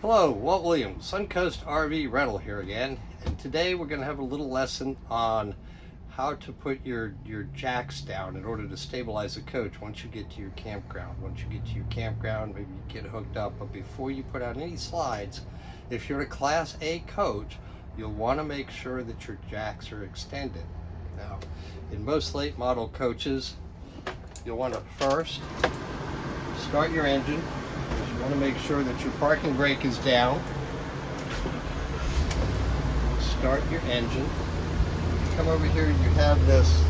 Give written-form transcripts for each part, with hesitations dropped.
Hello, Walt Williams, Suncoast RV Rental here again, and today we're going to have a little lesson on how to put your jacks down in order to stabilize the coach once you get to your campground. Once you get to your campground, maybe you get hooked up, but before you put out any slides, if you're a Class A coach, you'll want to make sure that your jacks are extended. Now, in most late model coaches, you'll want to first start your engine. You want to make sure that your parking brake is down. Start your engine. Come over here, you have this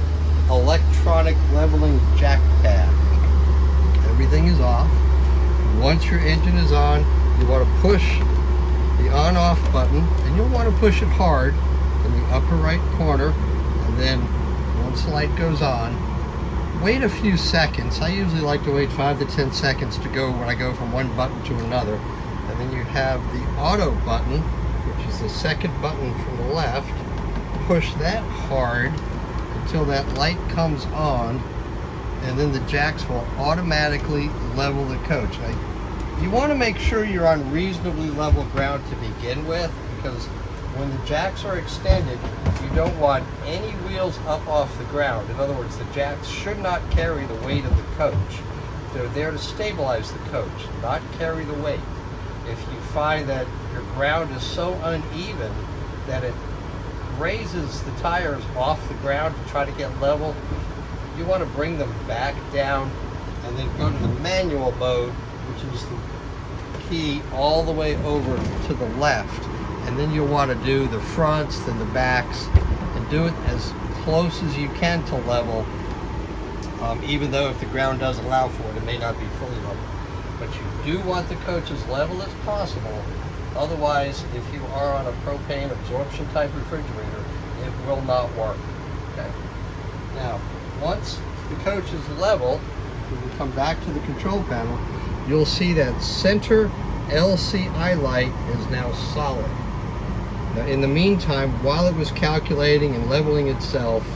electronic leveling jack pad. Everything is off. Once your engine is on, you want to push the on-off button, and you'll want to push it hard in the upper right corner, and then once the light goes on, wait a few seconds. I usually like to wait 5 to 10 seconds to go when I go from one button to another. And then you have the auto button, which is the second button from the left. Push that hard until that light comes on, and then the jacks will automatically level the coach. Now, you want to make sure you're on reasonably level ground to begin with, because when the jacks are extended, you don't want any wheels up off the ground. In other words, the jacks should not carry the weight of the coach. They're there to stabilize the coach, not carry the weight. If you find that your ground is so uneven that it raises the tires off the ground to try to get level, you want to bring them back down and then go to the manual mode, which is the key all the way over to the left. And then you'll want to do the fronts, then the backs, and do it as close as you can to level. Even though if the ground does allow for it, it may not be fully level. But you do want the coach as level as possible. Otherwise, if you are on a propane absorption type refrigerator, it will not work. Okay. Now, once the coach is level, when you come back to the control panel, you'll see that center LCI light is now solid. Now, in the meantime, while it was calculating and leveling itself,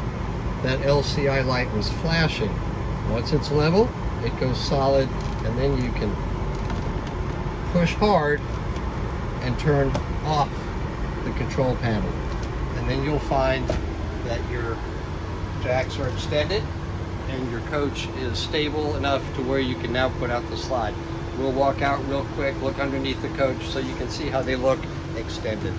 that LCI light was flashing. Once it's level, it goes solid, and then you can push hard and turn off the control panel. And then you'll find that your jacks are extended and your coach is stable enough to where you can now put out the slide. We'll walk out real quick, look underneath the coach so you can see how they look extended.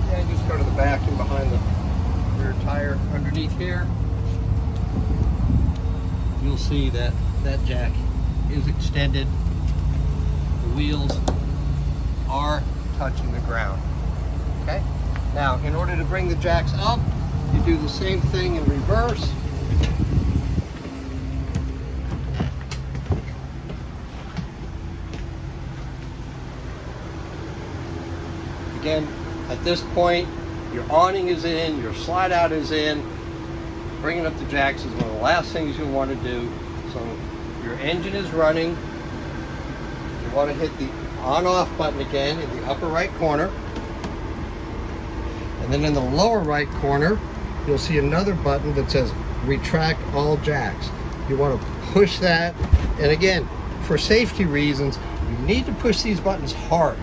And just go to the back and behind the rear tire underneath here. You'll see that that jack is extended. The wheels are touching the ground. Okay? Now, in order to bring the jacks up, you do the same thing in reverse. Again, at this point, your awning is in, your slide out is in. Bringing up the jacks is one of the last things you'll want to do. So your engine is running. You want to hit the on-off button again in the upper right corner. And then in the lower right corner, you'll see another button that says retract all jacks. You want to push that. And again, for safety reasons, you need to push these buttons hard.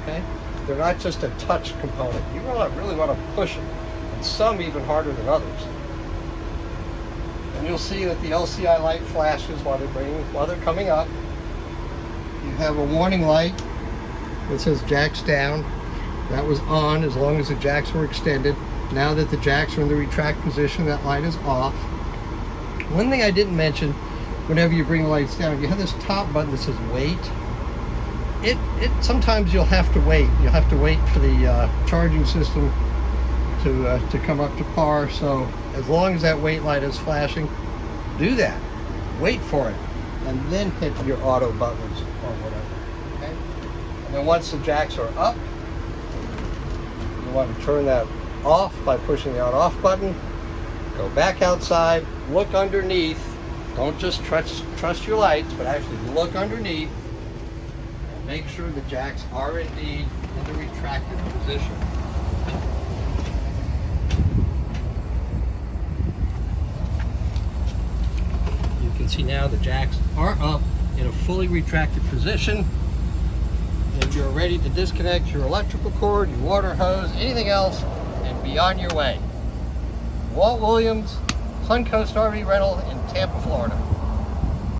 Okay? They're not just a touch component. You really want to push them, and some even harder than others. And you'll see that the LCI light flashes while they're coming up. You have a warning light that says jacks down. That was on as long as the jacks were extended. Now that the jacks are in the retract position, that light is off. One thing I didn't mention, whenever you bring the lights down, you have this top button that says wait. Sometimes you'll have to wait. You'll have to wait for the charging system to come up to par. So as long as that wait light is flashing, do that. Wait for it, and then hit your auto buttons or whatever. Okay. And then once the jacks are up, you want to turn that off by pushing the on-off button. Go back outside. Look underneath. Don't just trust your lights, but actually look underneath. Make sure the jacks are indeed in the retracted position. see now the jacks are up in a fully retracted position, and you're ready to disconnect your electrical cord, your water hose, anything else, and be on your way. Walt Williams, Suncoast RV Rental in Tampa, Florida.